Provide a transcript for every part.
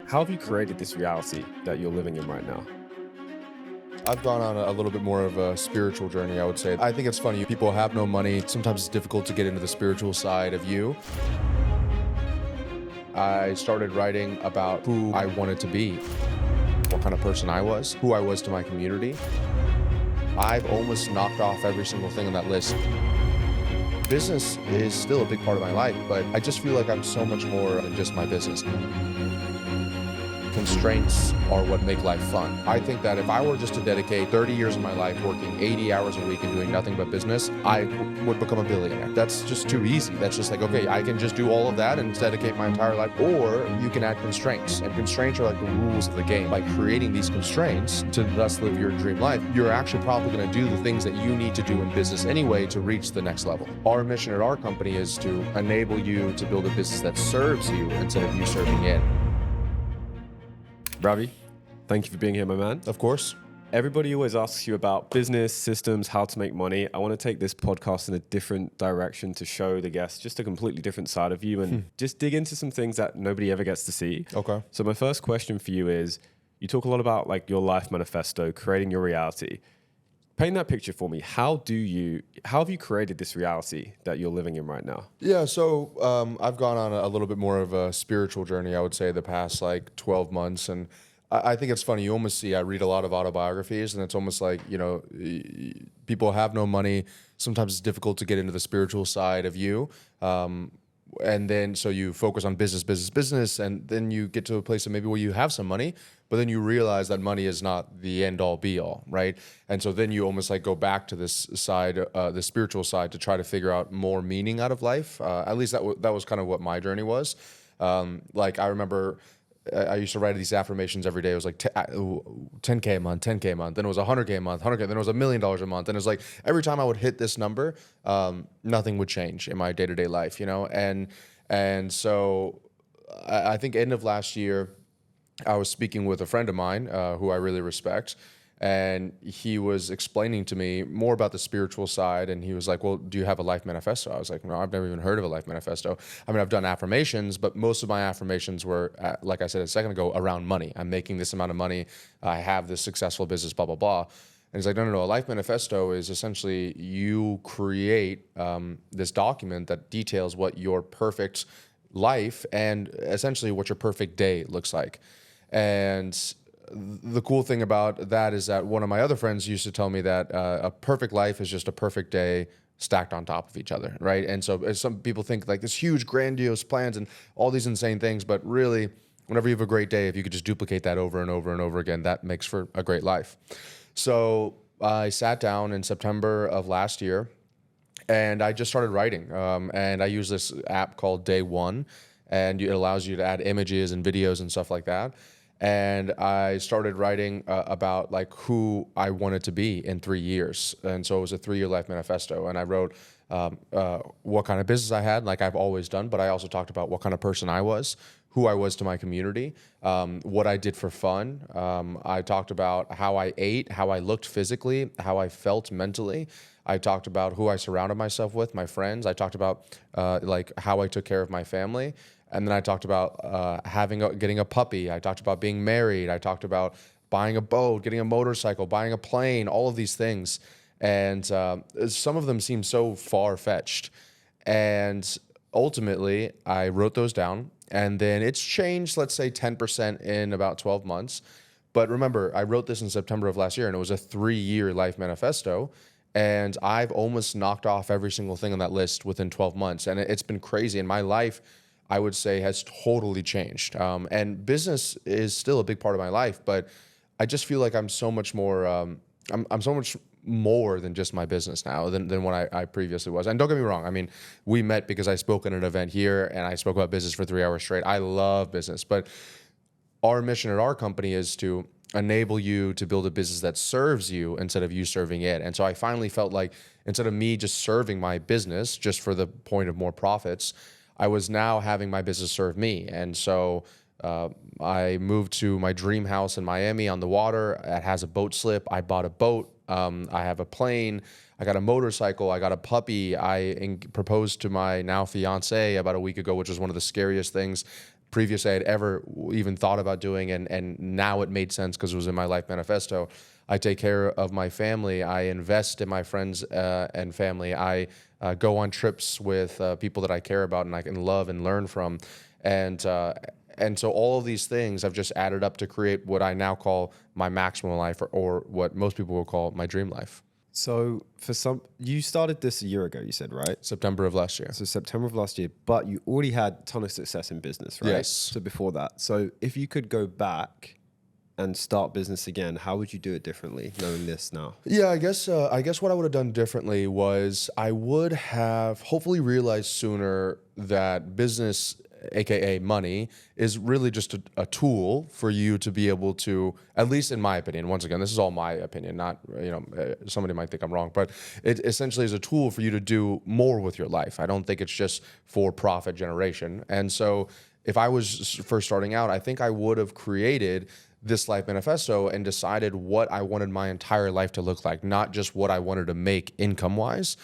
How have you created this reality that you're living in right now? I've gone on a little bit more of a spiritual journey, I would say. I think it's funny. People have no money. Sometimes it's difficult to get into the spiritual side of you. I started writing about who I wanted to be, what kind of person I was, who I was to my community. I've almost knocked off every single thing on that list. Business is still a big part of my life, but I just feel like I'm so much more than just my business. Constraints are what make life fun. I think that if I were just to dedicate 30 years of my life working 80 hours a week and doing nothing but business, I would become a billionaire. That's just too easy. That's just like, okay, I can just do all of that and dedicate my entire life. Or you can add constraints. And constraints are like the rules of the game. By creating these constraints to thus live your dream life, you're actually probably going to do the things that you need to do in business anyway to reach the next level. Our mission at our company is to enable you to build a business that serves you instead of you serving it. Ravi, thank you for being here, my man. Of course. Everybody always asks you about business, systems, how to make money. I want to take this podcast in a different direction to show the guests just a completely different side of you and just dig into some things that nobody ever gets to see. Okay. So my first question for you is, you talk a lot about like your life manifesto, creating your reality. Paint that picture for me. How have you created this reality that you're living in right now? Yeah, so I've gone on a little bit more of a spiritual journey, I would say, the past like 12 months. And I think it's funny. You almost see, I read a lot of autobiographies, and it's almost like, people have no money. Sometimes it's difficult to get into the spiritual side of you. And then so you focus on business, and then you get to a place of maybe where you have some money, but then you realize that money is not the end all be all, right? And so then you almost like go back to this side, the spiritual side, to try to figure out more meaning out of life. At least that was kind of what my journey was. Like I remember I used to write these affirmations every day. It was like 10K a month, 10K a month. Then it was 100K a month, 100K. Then it was $1 million a month. And it was like every time I would hit this number, nothing would change in my day-to-day life, And so I think end of last year, I was speaking with a friend of mine who I really respect. And he was explaining to me more about the spiritual side. And he was like, well, do you have a life manifesto? I was like, no, I've never even heard of a life manifesto. I mean, I've done affirmations, but most of my affirmations were, like I said a second ago, around money. I'm making this amount of money. I have this successful business, blah, blah, blah. And he's like, no. A life manifesto is essentially you create this document that details what your perfect life and essentially what your perfect day looks like. And the cool thing about that is that one of my other friends used to tell me that a perfect life is just a perfect day stacked on top of each other, right? And so some people think like this huge grandiose plans and all these insane things, but really whenever you have a great day, if you could just duplicate that over and over and over again, that makes for a great life. So I sat down in September of last year and I just started writing. And I use this app called Day One, and it allows you to add images and videos and stuff like that. And I started writing about like who I wanted to be in 3 years. And so it was a 3-year life manifesto. And I wrote what kind of business I had, like I've always done, but I also talked about what kind of person I was, who I was to my community, what I did for fun. I talked about how I ate, how I looked physically, how I felt mentally. I talked about who I surrounded myself with, my friends. I talked about like how I took care of my family. And then I talked about getting a puppy. I talked about being married. I talked about buying a boat, getting a motorcycle, buying a plane, all of these things. And some of them seem so far-fetched. And ultimately, I wrote those down. And then it's changed, let's say 10% in about 12 months. But remember, I wrote this in September of last year, and it was a 3-year life manifesto. And I've almost knocked off every single thing on that list within 12 months. And it's been crazy. And my life, I would say, has totally changed. And business is still a big part of my life, but I just feel like I'm so much more, I'm so much more than just my business now than what I previously was. And don't get me wrong. I mean, we met because I spoke at an event here and I spoke about business for 3 hours straight. I love business, but our mission at our company is to enable you to build a business that serves you instead of you serving it. And so I finally felt like instead of me just serving my business just for the point of more profits, I was now having my business serve me. And so I moved to my dream house in Miami on the water. It has a boat slip. I bought a boat. I have a plane. I got a motorcycle. I got a puppy. I proposed to my now fiance about a week ago, which was one of the scariest things previously I'd ever even thought about doing, and now it made sense because it was in my life manifesto. I take care of my family. I invest in my friends and family. I go on trips with people that I care about and I can love and learn from. And so all of these things have just added up to create what I now call my maximum life, or what most people will call my dream life. So you started this a year ago, you said, right? September of last year. So September of last year, but you already had a ton of success in business, right? Yes. So before that. So if you could go back and start business again, how would you do it differently, knowing this now? Yeah, I guess what I would have done differently was I would have hopefully realized sooner that business, aka money, is really just a tool for you to be able to, at least in my opinion, once again, this is all my opinion, not, somebody might think I'm wrong, but it essentially is a tool for you to do more with your life. I don't think it's just for profit generation. And so if I was first starting out, I think I would have created this life manifesto and decided what I wanted my entire life to look like, not just what I wanted to make income wise,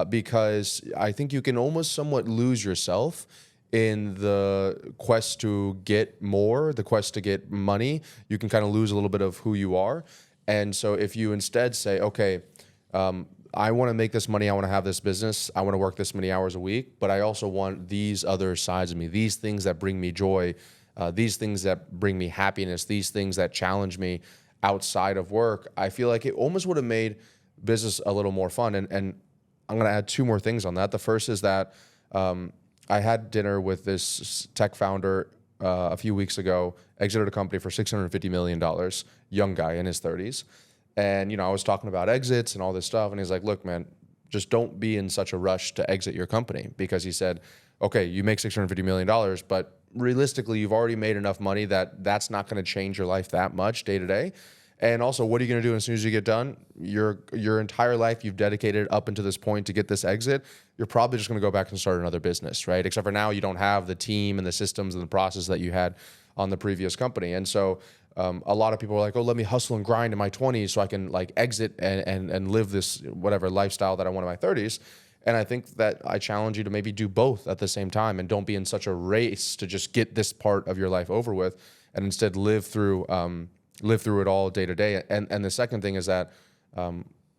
because I think you can almost somewhat lose yourself in the quest to get more, the quest to get money. You can kind of lose a little bit of who you are. And so if you instead say, okay, I want to make this money, I want to have this business, I want to work this many hours a week, but I also want these other sides of me, these things that bring me joy, these things that bring me happiness, these things that challenge me outside of work, I feel like it almost would have made business a little more fun. And I'm going to add two more things on that. The first is that I had dinner with this tech founder a few weeks ago, exited a company for $650 million, young guy in his 30s. And, I was talking about exits and all this stuff. And he's like, look, man, just don't be in such a rush to exit your company. Because he said, okay, you make $650 million, but realistically, you've already made enough money that that's not going to change your life that much day to day. And also, what are you going to do as soon as you get done? Your entire life you've dedicated up until this point to get this exit, you're probably just going to go back and start another business, right? Except for now, you don't have the team and the systems and the process that you had on the previous company. And so a lot of people are like, oh, let me hustle and grind in my 20s so I can like exit and live this whatever lifestyle that I want in my 30s. And I think that I challenge you to maybe do both at the same time and don't be in such a race to just get this part of your life over with, and instead live through it all day to day. And the second thing is that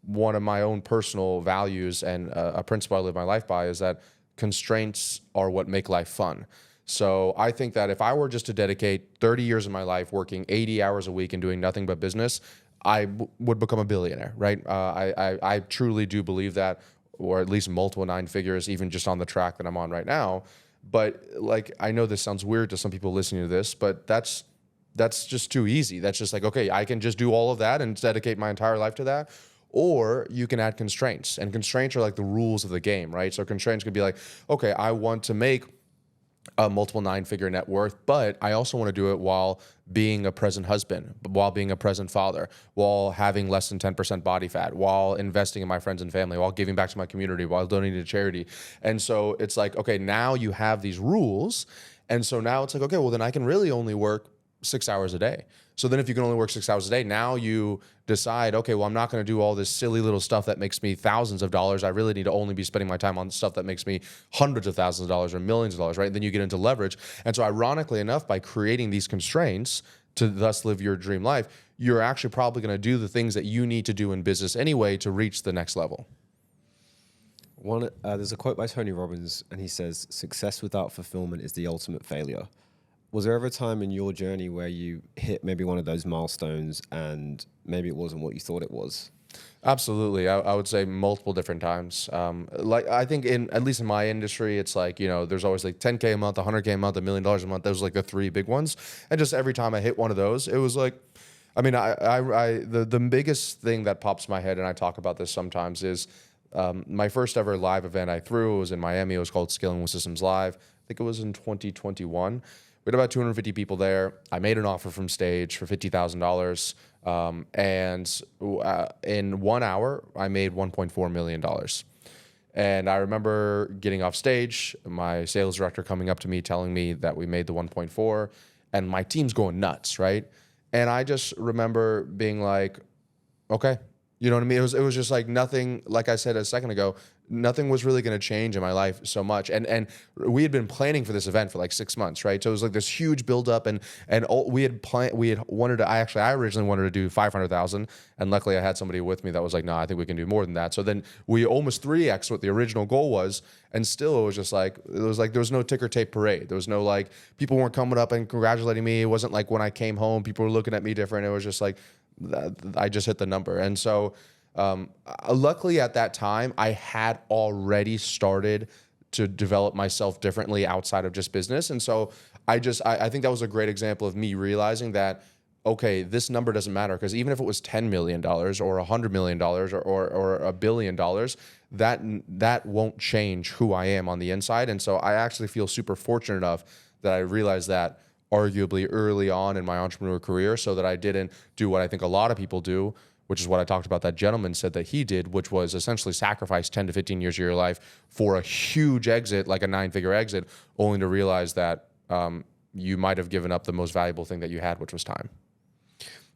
one of my own personal values and a principle I live my life by is that constraints are what make life fun. So I think that if I were just to dedicate 30 years of my life working 80 hours a week and doing nothing but business, I would become a billionaire, right? I truly do believe that, or at least multiple nine figures, even just on the track that I'm on right now. But like, I know this sounds weird to some people listening to this, but that's just too easy. That's just like, okay, I can just do all of that and dedicate my entire life to that. Or you can add constraints, and constraints are like the rules of the game, right? So constraints could be like, okay, I want to make a multiple nine-figure net worth, but I also want to do it while being a present husband, while being a present father, while having less than 10% body fat, while investing in my friends and family, while giving back to my community, while donating to charity. And so it's like, okay, now you have these rules. And so now it's like, okay, well, then I can really only work 6 hours a day. So then if you can only work 6 hours a day, now you decide, okay, well, I'm not going to do all this silly little stuff that makes me thousands of dollars. I really need to only be spending my time on stuff that makes me hundreds of thousands of dollars or millions of dollars, right? And then you get into leverage. And so ironically enough, by creating these constraints to thus live your dream life, you're actually probably going to do the things that you need to do in business anyway to reach the next level. There's a quote by Tony Robbins, and he says, success without fulfillment is the ultimate failure. Was there ever a time in your journey where you hit maybe one of those milestones and maybe it wasn't what you thought it was? Absolutely. I would say multiple different times. Like I think at least in my industry, it's like, there's always like 10K a month, 100K a month, $1 million a month. Those are like the three big ones. And just every time I hit one of those, it was like, I mean, the biggest thing that pops in my head, and I talk about this sometimes, is my first ever live event I threw was in Miami. It was called Scaling with Systems Live. I think it was in 2021. We had about 250 people there. I made an offer from stage for $50,000. And in 1 hour, I made $1.4 million. And I remember getting off stage, my sales director coming up to me, telling me that we made the 1.4, and my team's going nuts, right? And I just remember being like, okay, you know what I mean? It was just like nothing, like I said a second ago, nothing was really going to change in my life so much. And we had been planning for this event for like 6 months, right? So it was like this huge buildup, and all, we had wanted to. I originally wanted to do 500,000, and luckily I had somebody with me that was like, no, I think we can do more than that. So then we almost 3x what the original goal was, and still it was just like there was no ticker tape parade. There was no like people weren't coming up and congratulating me. It wasn't like when I came home, people were looking at me different. It was just like I just hit the number, and so. Luckily at that time, I had already started to develop myself differently outside of just business. And so I think that was a great example of me realizing that, okay, this number doesn't matter, because even if it was $10 million or $100 million or $1 billion, that won't change who I am on the inside. And so I actually feel super fortunate enough that I realized that arguably early on in my entrepreneur career, so that I didn't do what I think a lot of people do, which is what I talked about that gentleman said that he did, which was essentially sacrifice 10 to 15 years of your life for a huge exit, like a 9-figure exit, only to realize that you might have given up the most valuable thing that you had, which was time.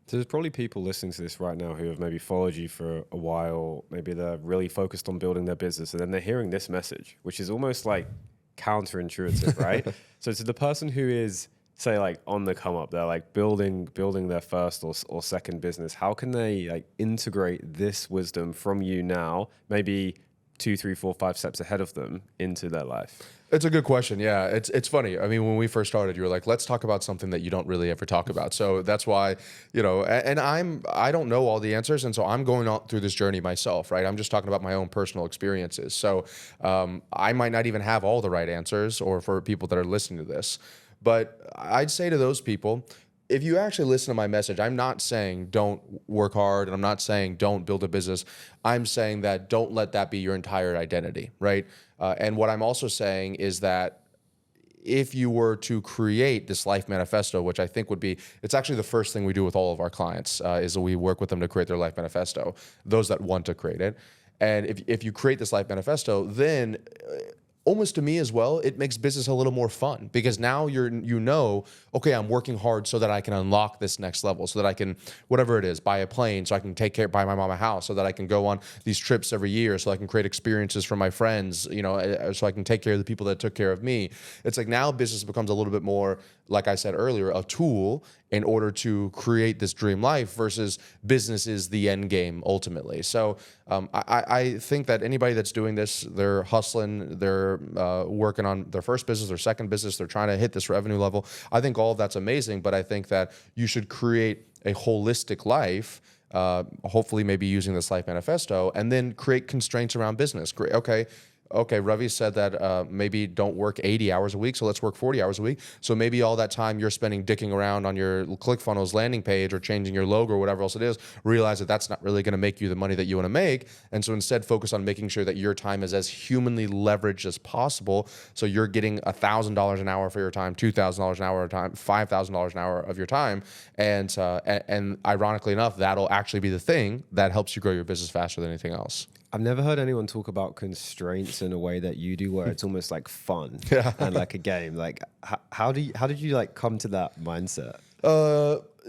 So there's probably people listening to this right now who have maybe followed you for a while. Maybe they're really focused on building their business, and then they're hearing this message, which is almost like counterintuitive, right? So to the person who is, say, like on the come up, they're like building their first or second business, how can they like integrate this wisdom from you now, maybe 2, 3, 4, 5 steps ahead of them, into their life? It's a good question. Yeah, it's funny. I mean, when we first started, you were like, let's talk about something that you don't really ever talk about. So that's why, and I don't know all the answers, and so I'm going on through this journey myself, right? I'm just talking about my own personal experiences. So I might not even have all the right answers, or for people that are listening to this. But I'd say to those people, if you actually listen to my message, I'm not saying don't work hard, and I'm not saying don't build a business. I'm saying that don't let that be your entire identity, right? And what I'm also saying is that if you were to create this life manifesto, which I think it's actually the first thing we do with all of our clients, is that we work with them to create their life manifesto, those that want to create it. And if you create this life manifesto, then almost to me as well, it makes business a little more fun, because now okay, I'm working hard so that I can unlock this next level, so that I can, whatever it is, buy a plane, so I can buy my mom a house, so that I can go on these trips every year, so I can create experiences for my friends, so I can take care of the people that took care of me. It's like now business becomes a little bit more, like I said earlier, a tool in order to create this dream life, versus business is the end game ultimately. So I think that anybody that's doing this, they're hustling, they're working on their first business, their second business, they're trying to hit this revenue level. I think all of that's amazing, but I think that you should create a holistic life, hopefully maybe using this life manifesto, and then create constraints around business. Okay, Ravi said that maybe don't work 80 hours a week, so let's work 40 hours a week. So maybe all that time you're spending dicking around on your ClickFunnels landing page or changing your logo or whatever else it is, realize that that's not really going to make you the money that you want to make. And so instead focus on making sure that your time is as humanly leveraged as possible. So you're getting $1,000 an hour for your time, $2,000 an hour of time, $5,000 an hour of your time. And ironically enough, that'll actually be the thing that helps you grow your business faster than anything else. I've never heard anyone talk about constraints in a way that you do, where it's almost like fun and like a game. Like, how did you like come to that mindset?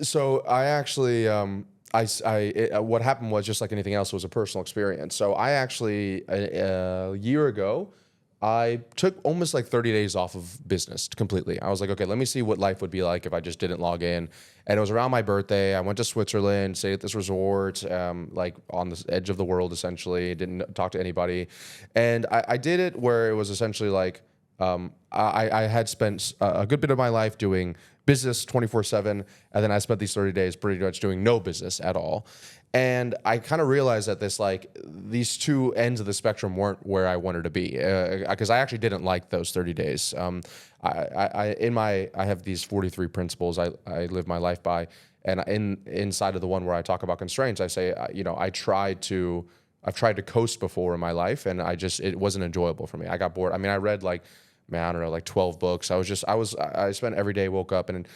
So I actually, what happened was, just like anything else, was a personal experience. So I actually, a year ago, I took almost like 30 days off of business completely. I was like, okay, let me see what life would be like if I just didn't log in. And it was around my birthday. I went to Switzerland, stayed at this resort, like on the edge of the world, essentially. Didn't talk to anybody. And I did it where it was essentially like, I had spent a good bit of my life doing business 24/7. And then I spent these 30 days pretty much doing no business at all. And I kind of realized that these two ends of the spectrum weren't where I wanted to be, because I actually didn't like those 30 days. I have these 43 principles I live my life by, and inside of the one where I talk about constraints, I say, I've tried to coast before in my life, and it wasn't enjoyable for me. I got bored. I mean, I read like 12 books. I spent every day, woke up, and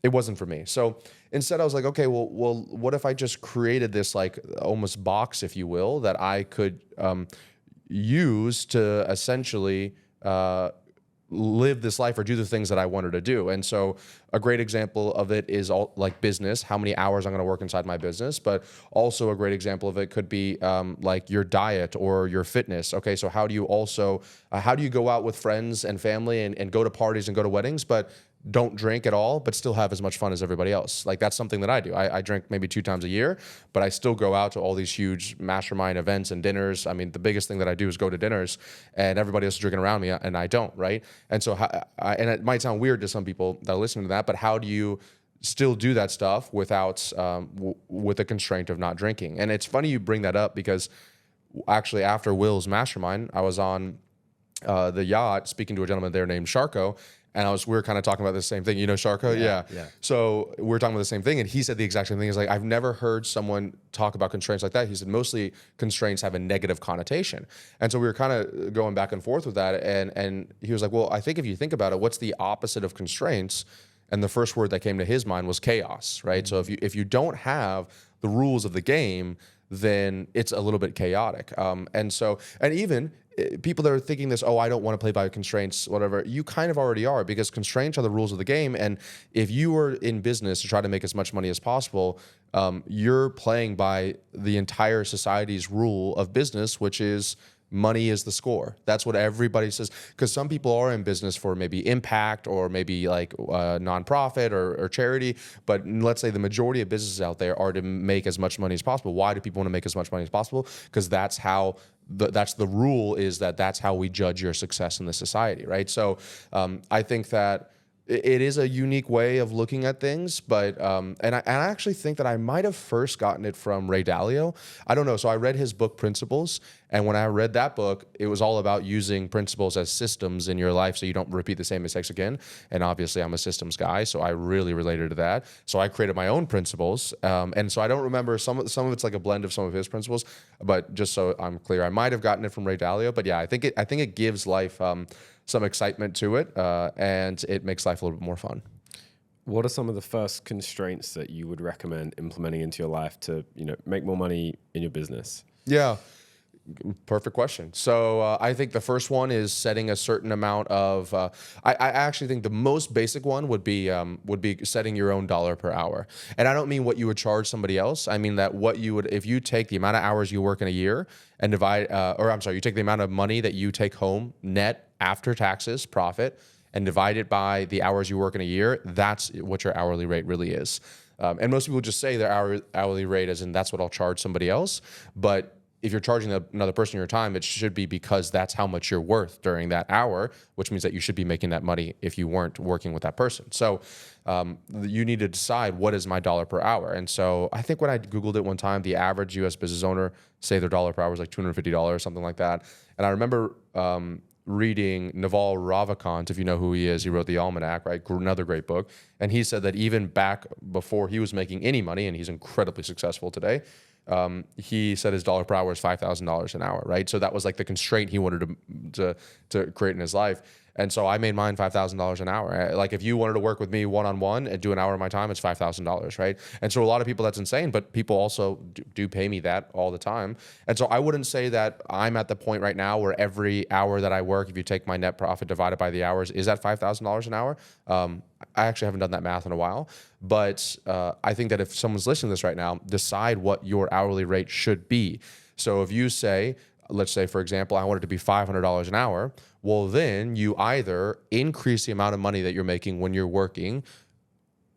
it wasn't for me. So instead I was like, okay, well, what if I just created this like almost box, if you will, that I could use to essentially live this life or do the things that I wanted to do. And so a great example of it is all like business, how many hours I'm going to work inside my business. But also a great example of it could be like your diet or your fitness. Okay, so how do you go out with friends and family and go to parties and go to weddings, but don't drink at all, but still have as much fun as everybody else? Like, that's something that I do. I drink maybe 2 times a year, but I still go out to all these huge mastermind events and dinners. I mean, the biggest thing that I do is go to dinners, and everybody else is drinking around me, and I don't, right? And so, and it might sound weird to some people that are listening to that, but how do you still do that stuff without, with the constraint of not drinking? And it's funny you bring that up, because actually after Will's mastermind, I was on the yacht speaking to a gentleman there named Sharko. And we were kind of talking about the same thing. You know Sharko? Yeah. So we were talking about the same thing. And he said the exact same thing. He's like, I've never heard someone talk about constraints like that. He said, mostly constraints have a negative connotation. And so we were kind of going back and forth with that. And he was like, well, I think if you think about it, what's the opposite of constraints? And the first word that came to his mind was chaos, right? Mm-hmm. So if you don't have the rules of the game, then it's a little bit chaotic. And even people that are thinking this, oh, I don't want to play by constraints, whatever, you kind of already are, because constraints are the rules of the game. And if you are in business to try to make as much money as possible, you're playing by the entire society's rule of business, which is money is the score. That's what everybody says. Because some people are in business for maybe impact or maybe like nonprofit or charity. But let's say the majority of businesses out there are to make as much money as possible. Why do people want to make as much money as possible? Because that's how that's the rule, is that's how we judge your success in the society, right? So I think that it is a unique way of looking at things, but and I actually think that I might have first gotten it from Ray Dalio. I don't know. So I read his book Principles, and when I read that book, it was all about using principles as systems in your life so you don't repeat the same mistakes again. And obviously, I'm a systems guy, so I really related to that. So I created my own principles, and so I don't remember some of it's like a blend of some of his principles, but just so I'm clear, I might have gotten it from Ray Dalio. But yeah, I think it gives life some excitement to it, and it makes life a little bit more fun. What are some of the first constraints that you would recommend implementing into your life to, make more money in your business? Yeah, perfect question. So I think the first one is setting a certain amount of. I actually think the most basic one would be setting your own dollar per hour. And I don't mean what you would charge somebody else. I mean that what you would, if you take the amount of hours you work in a year and you take the amount of money that you take home net after taxes, profit, and divide it by the hours you work in a year, that's what your hourly rate really is. And most people just say their hourly rate as in that's what I'll charge somebody else. But if you're charging another person your time, it should be because that's how much you're worth during that hour, which means that you should be making that money if you weren't working with that person. So you need to decide, what is my dollar per hour? And so I think when I Googled it one time, the average U.S. business owner, say their dollar per hour is like $250, something like that. And I remember reading Naval Ravikant, if you know who he is. He wrote The Almanac, right? Another great book. And he said that even back before he was making any money, and he's incredibly successful today, he said his dollar per hour is $5,000 an hour, right? So that was like the constraint he wanted to create in his life. And so I made mine $5,000 an hour. Like if you wanted to work with me one-on-one and do an hour of my time, it's $5,000, right? And so a lot of people, that's insane, but people also do pay me that all the time. And so I wouldn't say that I'm at the point right now where every hour that I work, if you take my net profit divided by the hours, is at $5,000 an hour. I actually haven't done that math in a while, but I think that if someone's listening to this right now, decide what your hourly rate should be. So if you say, let's say, for example, I want it to be $500 an hour, well, then you either increase the amount of money that you're making when you're working,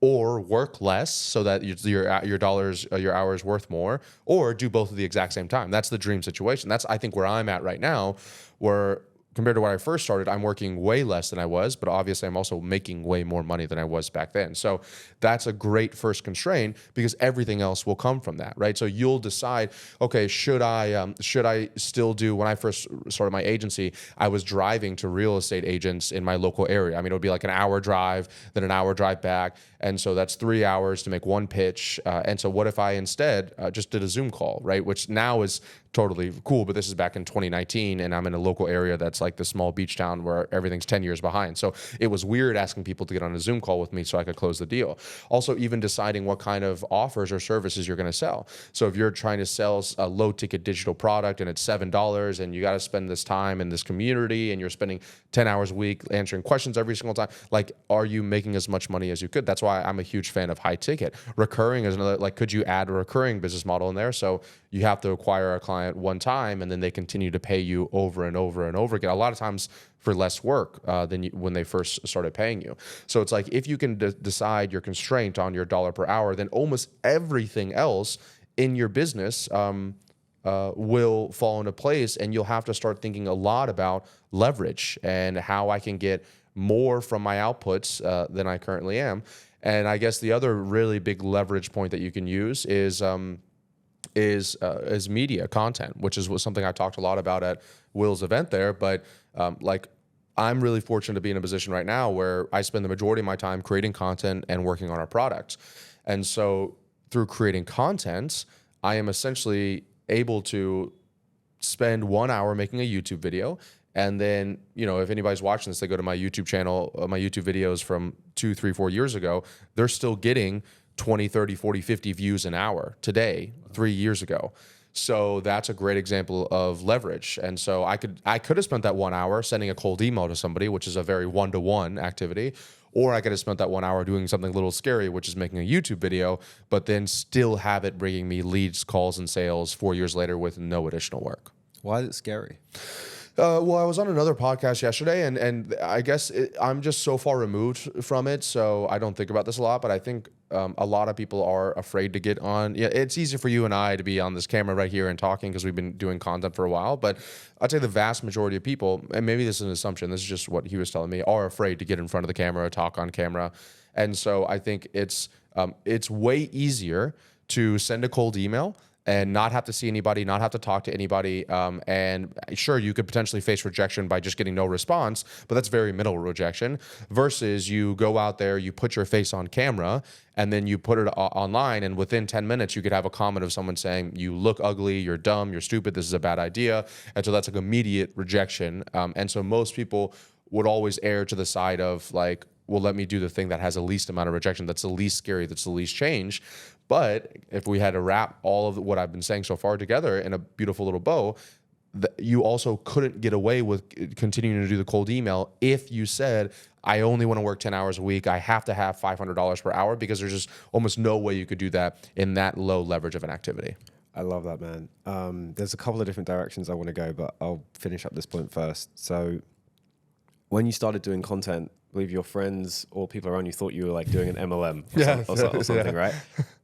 or work less so that your hours worth more, or do both at the exact same time. That's the dream situation. That's, I think, where I'm at right now, where compared to when I first started, I'm working way less than I was, but obviously I'm also making way more money than I was back then. So that's a great first constraint, because everything else will come from that, right? So you'll decide, okay, should I still do, when I first started my agency, I was driving to real estate agents in my local area. I mean, it would be like an hour drive, then an hour drive back. And so that's 3 hours to make one pitch. And so what if I instead just did a Zoom call, right? Which now is totally cool, but this is back in 2019, and I'm in a local area that's like the small beach town where everything's 10 years behind. So it was weird asking people to get on a Zoom call with me so I could close the deal. Also, even deciding what kind of offers or services you're going to sell. So if you're trying to sell a low ticket digital product and it's $7 and you got to spend this time in this community and you're spending 10 hours a week answering questions every single time, like, are you making as much money as you could? That's why I'm a huge fan of high ticket. Recurring is another, like, could you add a recurring business model in there? So you have to acquire a client one time and then they continue to pay you over and over and over again, a lot of times for less work than when they first started paying you. So it's like, if you can decide your constraint on your dollar per hour, then almost everything else in your business will fall into place, and you'll have to start thinking a lot about leverage and how I can get more from my outputs than I currently am. And I guess the other really big leverage point that you can use is media content, which is something I talked a lot about at Will's event there. But like, I'm really fortunate to be in a position right now where I spend the majority of my time creating content and working on our products. And so through creating content, I am essentially able to spend 1 hour making a YouTube video. And then, you know, if anybody's watching this, they go to my YouTube channel, my YouTube videos from 2, 3, 4 years ago, they're still getting 20, 30, 40, 50 views an hour today, 3 years ago. So that's a great example of leverage. And so I could have spent that 1 hour sending a cold email to somebody, which is a very one-to-one activity, or I could have spent that 1 hour doing something a little scary, which is making a YouTube video, but then still have it bringing me leads, calls, and sales 4 years later with no additional work. Why is it scary? Well, I was on another podcast yesterday, and I guess I'm just so far removed from it, so I don't think about this a lot, but I think a lot of people are afraid to get on. Yeah, it's easy for you and I to be on this camera right here and talking because we've been doing content for a while, but I'd say the vast majority of people, and maybe this is an assumption, this is just what he was telling me, are afraid to get in front of the camera, talk on camera. And so I think it's way easier to send a cold email and not have to see anybody, not have to talk to anybody. And sure, you could potentially face rejection by just getting no response, but that's very minimal rejection, versus you go out there, you put your face on camera, and then you put it online, and within 10 minutes, you could have a comment of someone saying, you look ugly, you're dumb, you're stupid, this is a bad idea. And so that's like immediate rejection. And so most people would always err to the side of like, well, let me do the thing that has the least amount of rejection, that's the least scary, that's the least change. But if we had to wrap all of what I've been saying so far together in a beautiful little bow, you also couldn't get away with continuing to do the cold email if you said, I only want to work 10 hours a week, I have to have $500 per hour, because there's just almost no way you could do that in that low leverage of an activity. I love that, man. There's a couple of different directions I want to go, but I'll finish up this point first. So when you started doing content, I believe your friends or people around you thought you were like doing an MLM or something, right?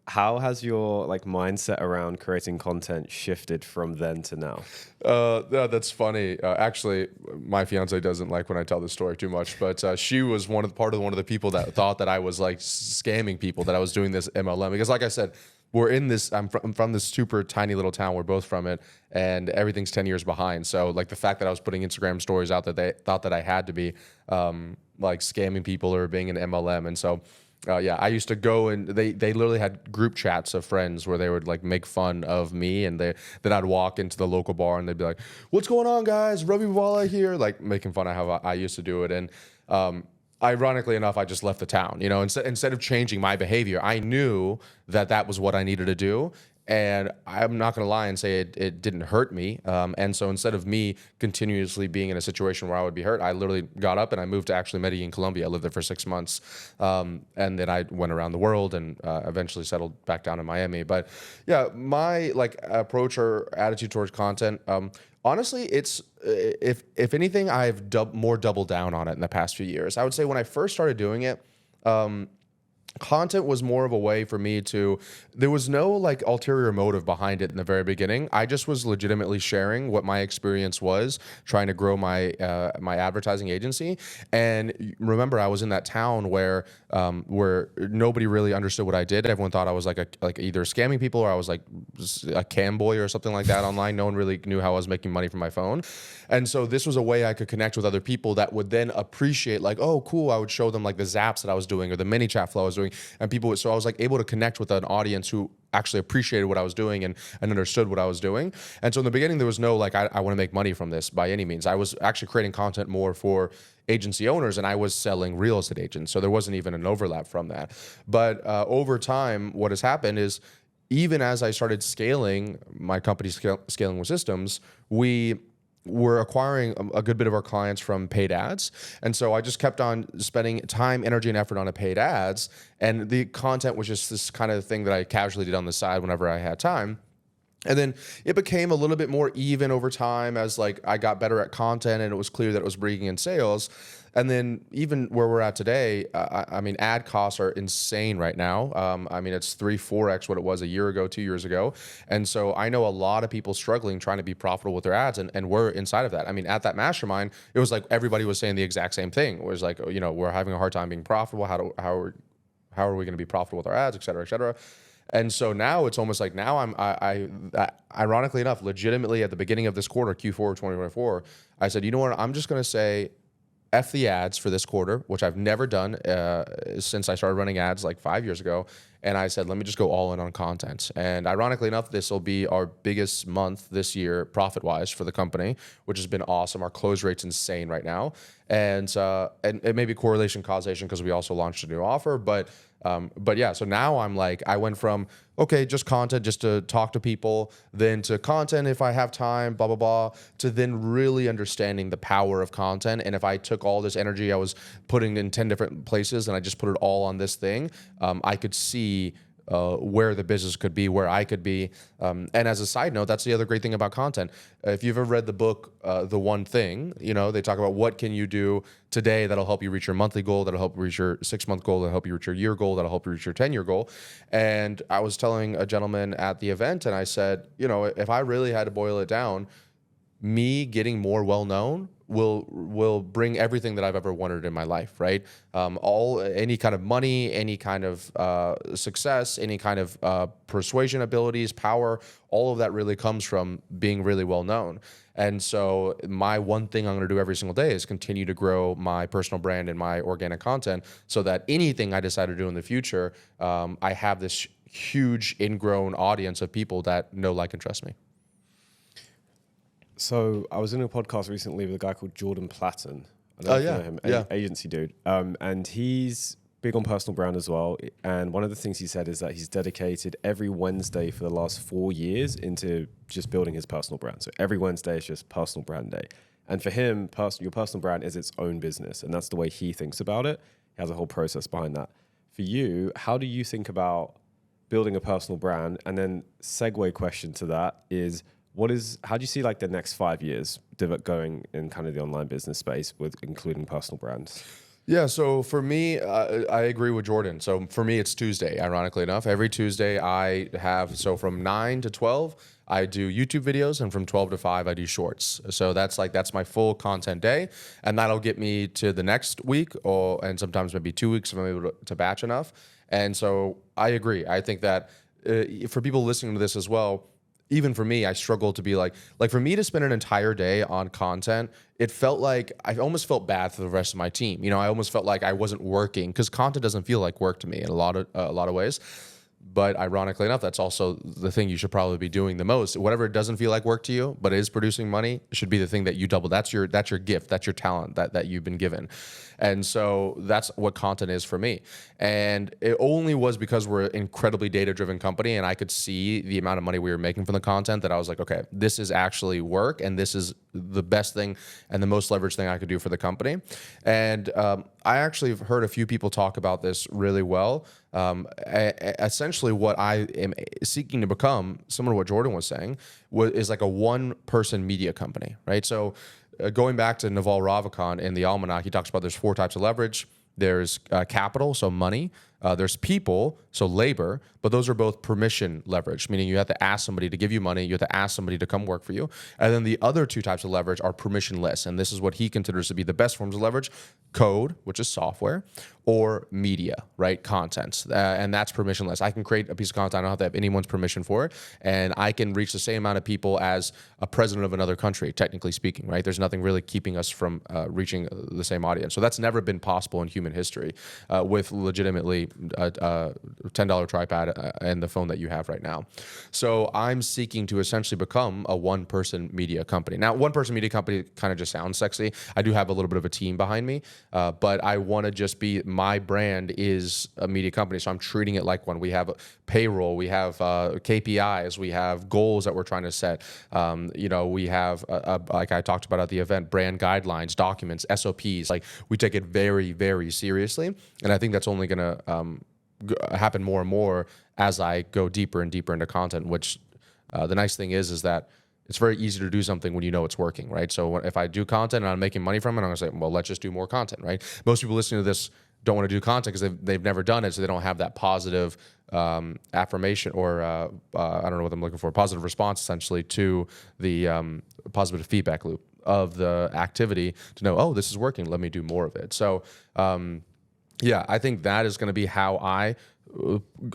How has your like mindset around creating content shifted from then to now? Yeah, that's funny. Actually, my fiance doesn't like when I tell this story too much, but she was one of the people that thought that I was like scamming people, that I was doing this MLM. Because like I said, I'm from this super tiny little town. We're both from it, and everything's 10 years behind. So like the fact that I was putting Instagram stories out that they thought that I had to be like scamming people or being an MLM. And so yeah, I used to go, and they literally had group chats of friends where they would like make fun of me, and then I'd walk into the local bar and they'd be like, "What's going on, guys? Ravi Abuvala here," like making fun of how I used to do it. And ironically enough, I just left the town. You know, instead of changing my behavior, I knew that was what I needed to do. And I'm not going to lie and say it didn't hurt me. And so instead of me continuously being in a situation where I would be hurt, I literally got up and I moved to actually Medellin, Colombia. I lived there for 6 months. And then I went around the world and eventually settled back down in Miami. But yeah, my like approach or attitude towards content, honestly, it's if anything, I've more doubled down on it in the past few years. I would say when I first started doing it, content was more of a way for me there was no like ulterior motive behind it in the very beginning. I just was legitimately sharing what my experience was, trying to grow my advertising agency. And remember, I was in that town where nobody really understood what I did. Everyone thought I was like either scamming people or I was like a cam boy or something like that online. No one really knew how I was making money from my phone. And so this was a way I could connect with other people that would then appreciate like, oh, cool. I would show them like the zaps that I was doing or the mini chat flow I was doing. doing, and people. So I was like able to connect with an audience who actually appreciated what I was doing and understood what I was doing. And so in the beginning, there was no like, I want to make money from this by any means. I was actually creating content more for agency owners, and I was selling real estate agents. So there wasn't even an overlap from that. But over time, what has happened is, even as I started scaling my company, Scaling with Systems, we were acquiring a good bit of our clients from paid ads. And so I just kept on spending time, energy, and effort on paid ads. And the content was just this kind of thing that I casually did on the side whenever I had time. And then it became a little bit more even over time as like I got better at content and it was clear that it was bringing in sales. And then even where we're at today, I mean, ad costs are insane right now. I mean, it's 3-4x what it was a year ago, 2 years ago. And so I know a lot of people struggling trying to be profitable with their ads, and we're inside of that. I mean, at that mastermind, it was like everybody was saying the exact same thing. It was like, you know, we're having a hard time being profitable. How are we going to be profitable with our ads, et cetera, et cetera. And so now it's almost like now I ironically enough, legitimately at the beginning of this quarter, Q4 of 2024, I said, you know what, I'm just going to say F the ads for this quarter, which I've never done since I started running ads like 5 years ago. And I said, let me just go all in on content. And ironically enough, this will be our biggest month this year, profit-wise, for the company, which has been awesome. Our close rate's insane right now. And it may be correlation causation because we also launched a new offer. But yeah, so now I'm like, I went from, okay, just content, just to talk to people, then to content if I have time, blah, blah, blah, to then really understanding the power of content. And if I took all this energy I was putting in 10 different places and I just put it all on this thing, I could see where the business could be, where I could be. And as a side note, that's the other great thing about content. If you've ever read the book, The One Thing, you know, they talk about what can you do today that'll help you reach your monthly goal, that'll help you reach your 6-month goal, that'll help you reach your year goal, that'll help you reach your 10-year goal. And I was telling a gentleman at the event, and I said, you know, if I really had to boil it down, me getting more well-known will bring everything that I've ever wanted in my life, right? Any kind of money, any kind of success, any kind of persuasion abilities, power, all of that really comes from being really well-known. And so my one thing I'm going to do every single day is continue to grow my personal brand and my organic content so that anything I decide to do in the future, I have this huge ingrown audience of people that know, like, and trust me. So I was in a podcast recently with a guy called Jordan Platten. I don't know if you know him, agency dude. And he's big on personal brand as well. And one of the things he said is that he's dedicated every Wednesday for the last 4 years into just building his personal brand. So every Wednesday is just personal brand day. And for him, your personal brand is its own business. And that's the way he thinks about it. He has a whole process behind that. For you, how do you think about building a personal brand? And then segue question to that is, how do you see like the next 5 years going in kind of the online business space with including personal brands? Yeah, so for me, I agree with Jordan. So for me, it's Tuesday, ironically enough. Every Tuesday so from 9 to 12, I do YouTube videos, and from 12 to 5, I do shorts. So that's my full content day, and that'll get me to the next week, and sometimes maybe 2 weeks if I'm able to batch enough. And so I agree. I think that for people listening to this as well, even for me, I struggle to be like for me to spend an entire day on content, it felt like I almost felt bad for the rest of my team. You know, I almost felt like I wasn't working because content doesn't feel like work to me in a lot of ways. But ironically enough, that's also the thing you should probably be doing the most. Whatever doesn't feel like work to you, but is producing money, should be the thing that you double. That's your gift. That's your talent that you've been given. And so that's what content is for me. And it only was because we're an incredibly data-driven company and I could see the amount of money we were making from the content that I was like, okay, this is actually work and this is the best thing and the most leveraged thing I could do for the company. And I actually have heard a few people talk about this really well. Essentially what I am seeking to become, similar to what Jordan was saying, is like a one-person media company, right? So going back to Naval Ravikant in the Almanac, he talks about there's 4 types of leverage. There's capital, so money. There's people, so labor, but those are both permission leverage, meaning you have to ask somebody to give you money, you have to ask somebody to come work for you. And then the other 2 types of leverage are permissionless, and this is what he considers to be the best forms of leverage: code, which is software, or media, right? Content, and that's permissionless. I can create a piece of content, I don't have to have anyone's permission for it, and I can reach the same amount of people as a president of another country, technically speaking, right? There's nothing really keeping us from reaching the same audience. So that's never been possible in human history with legitimately $10 tripod and the phone that you have right now. So I'm seeking to essentially become a one-person media company. Now, one-person media company kind of just sounds sexy. I do have a little bit of a team behind me, but I want to just be, my brand is a media company. So I'm treating it like one. We have payroll, we have KPIs, we have goals that we're trying to set. We have, like I talked about at the event, brand guidelines, documents, SOPs. Like, we take it very, very seriously. And I think that's only going to happen more and more as I go deeper and deeper into content, which the nice thing is that it's very easy to do something when you know it's working, right? So if I do content and I'm making money from it, I'm going to say, well, let's just do more content, right? Most people listening to this don't want to do content because they've never done it, so they don't have that positive affirmation or I don't know what I'm looking for, positive response essentially to the positive feedback loop of the activity to know, oh, this is working, let me do more of it. So I think that is going to be how I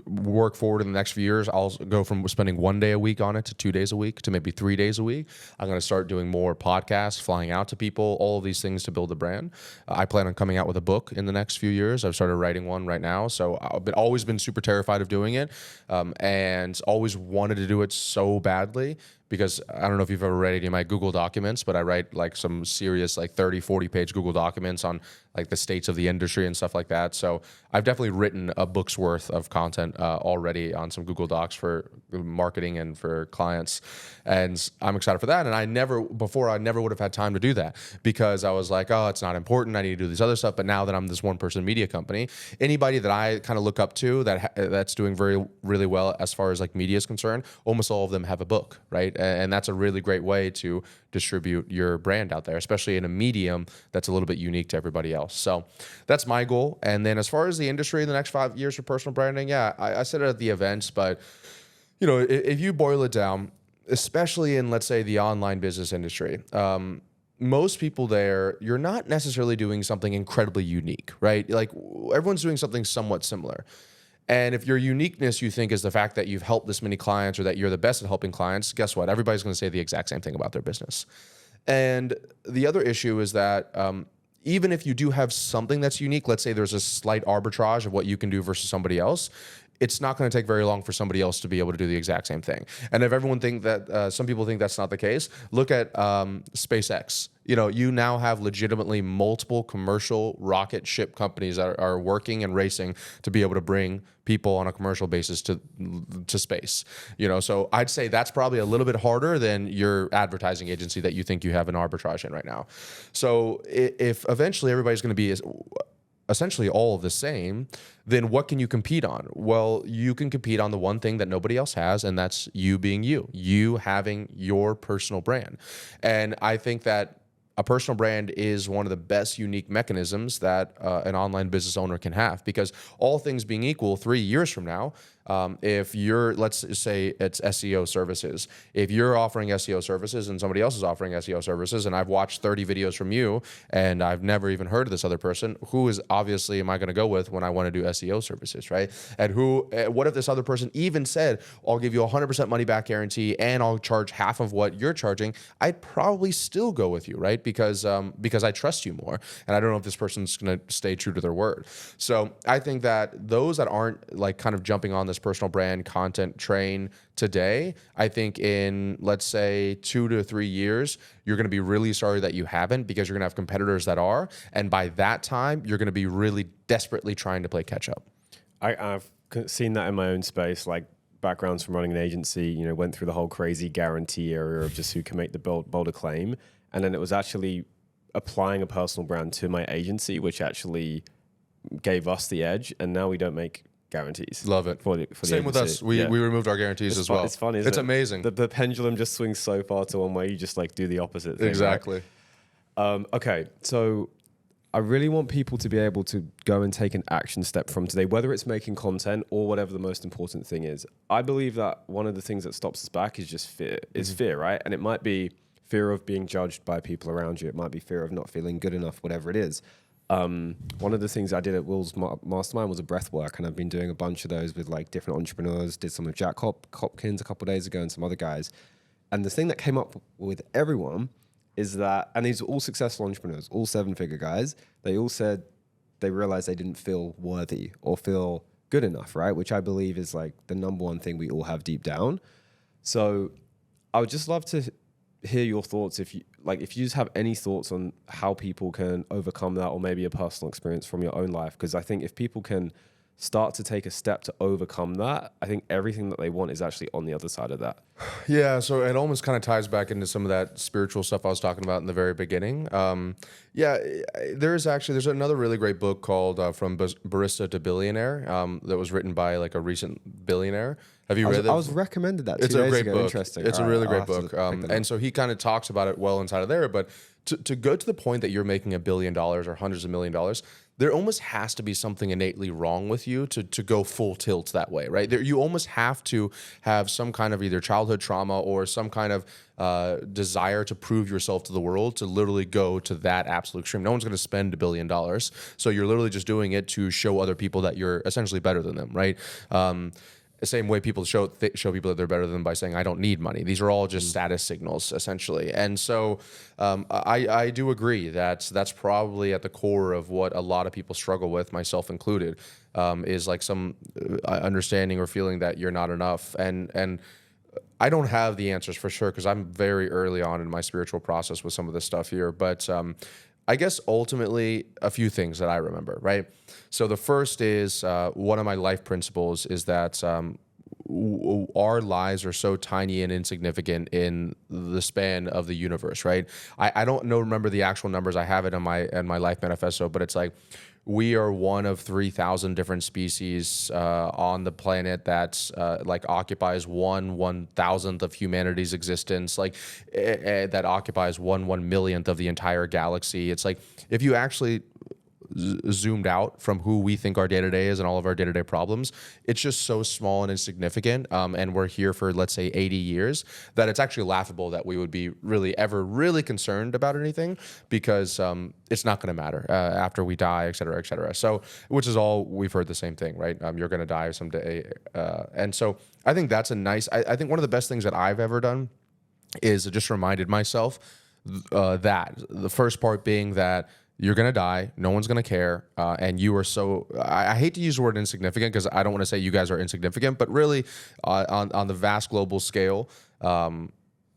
work forward in the next few years. I'll go from spending 1 day a week on it to 2 days a week to maybe 3 days a week. I'm going to start doing more podcasts, flying out to people, all of these things to build a brand. I plan on coming out with a book in the next few years. I've started writing one right now. So I've always been super terrified of doing it, and always wanted to do it so badly. Because I don't know if you've ever read any of my Google documents, but I write like some serious like 30, 40 page Google documents on like the states of the industry and stuff like that. So I've definitely written a book's worth of content already on some Google Docs for marketing and for clients. And I'm excited for that. And I never would have had time to do that because I was like, oh, it's not important. I need to do this other stuff. But now that I'm this one person media company, anybody that I kind of look up to that's doing really well as far as like media is concerned, almost all of them have a book, right? And that's a really great way to distribute your brand out there, especially in a medium that's a little bit unique to everybody else. So that's my goal. And then as far as the industry in the next 5 years for personal branding, I said it at the events, but if you boil it down, especially in, let's say, the online business industry, most people there, you're not necessarily doing something incredibly unique, right? Like, everyone's doing something somewhat similar. And if your uniqueness, you think, is the fact that you've helped this many clients or that you're the best at helping clients, guess what? Everybody's going to say the exact same thing about their business. And the other issue is that even if you do have something that's unique, let's say there's a slight arbitrage of what you can do versus somebody else, it's not going to take very long for somebody else to be able to do the exact same thing. And if everyone think that, some people think that's not the case, look at SpaceX. You now have legitimately multiple commercial rocket ship companies that are working and racing to be able to bring people on a commercial basis to space. So I'd say that's probably a little bit harder than your advertising agency that you think you have an arbitrage in right now. So if eventually everybody's going to be essentially all the same, then what can you compete on? Well, you can compete on the one thing that nobody else has, and that's you being you having your personal brand. And I think that a personal brand is one of the best unique mechanisms that an online business owner can have, because all things being equal, 3 years from now, if you're, let's say it's SEO services, if you're offering SEO services and somebody else is offering SEO services, and I've watched 30 videos from you and I've never even heard of this other person, who is obviously am I going to go with when I want to do SEO services, right? And what if this other person even said, I'll give you 100% money back guarantee and I'll charge half of what you're charging? I'd probably still go with you, right? Because I trust you more, and I don't know if this person's going to stay true to their word. So I think that those that aren't like kind of jumping on this personal brand content train today, I think in, let's say, 2 to 3 years, you're going to be really sorry that you haven't, because you're going to have competitors that are, and by that time, you're going to be really desperately trying to play catch up. I've seen that in my own space, like backgrounds from running an agency, went through the whole crazy guarantee area of just who can make the bolder claim. And then it was actually applying a personal brand to my agency, which actually gave us the edge. And now we don't make guarantees. Love it. For the Same with us. We removed our guarantees as well. It's funny. It's amazing. The pendulum just swings so far to one way. You just like do the opposite thing. Exactly. Right? Okay. So I really want people to be able to go and take an action step from today, whether it's making content or whatever the most important thing is. I believe that one of the things that stops us back is just fear. It's fear, right? And it might be fear of being judged by people around you. It might be fear of not feeling good enough, whatever it is. One of the things I did at Will's Mastermind was a breath work, and I've been doing a bunch of those with like different entrepreneurs. Did some with Jack Hopkins a couple of days ago and some other guys. And the thing that came up with everyone is that, and these are all successful entrepreneurs, all 7-figure guys, they all said they realized they didn't feel worthy or feel good enough, right? Which I believe is like the number one thing we all have deep down. So I would just love to hear your thoughts if you just have any thoughts on how people can overcome that, or maybe a personal experience from your own life. Because I think if people can start to take a step to overcome that, I think everything that they want is actually on the other side of that. Yeah, so it almost kind of ties back into some of that spiritual stuff I was talking about in the very beginning. Yeah, there's another really great book called From Barista to Billionaire that was written by like a recent billionaire. Have you read that? I was recommended that 2 It's a days great ago. book. Interesting. It's All a right, really I'll great have to book. pick that And up. so he kind of talks about it well inside of there. But to go to the point that you're making $1 billion or hundreds of $1 million, there almost has to be something innately wrong with you to go full tilt that way, right? You almost have to have some kind of either childhood trauma or some kind of desire to prove yourself to the world to literally go to that absolute extreme. No one's going to spend $1 billion. So you're literally just doing it to show other people that you're essentially better than them, right? The same way people show people that they're better than them by saying, I don't need money. These are all just status signals, essentially. And so I do agree that that's probably at the core of what a lot of people struggle with, myself included, is like some understanding or feeling that you're not enough. And I don't have the answers for sure, because I'm very early on in my spiritual process with some of this stuff here. But I guess ultimately a few things that I remember, right? So the first is one of my life principles is that our lives are so tiny and insignificant in the span of the universe, right? I don't remember the actual numbers. I have it in my life manifesto, but it's like we are one of 3,000 different species on the planet that like occupies 1/1000th of humanity's existence, like that occupies 1/1,000,000th of the entire galaxy. It's like if you actually zoomed out from who we think our day-to-day is and all of our day-to-day problems, it's just so small and insignificant, and we're here for, let's say, 80 years, that it's actually laughable that we would be really concerned about anything, because it's not going to matter after we die, et cetera, et cetera. So, which is all, we've heard the same thing, right? You're going to die someday. And so I think that's I think one of the best things that I've ever done is just reminded myself that the first part being that you're going to die. No one's going to care. And you are so, I hate to use the word insignificant, because I don't want to say you guys are insignificant, but really on the vast global scale,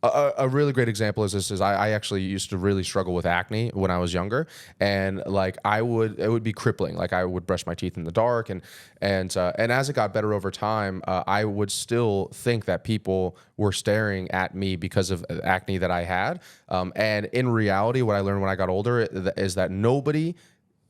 a really great example is this: I actually used to really struggle with acne when I was younger, and like it would be crippling. Like I would brush my teeth in the dark, and as it got better over time, I would still think that people were staring at me because of acne that I had. And in reality, what I learned when I got older is that nobody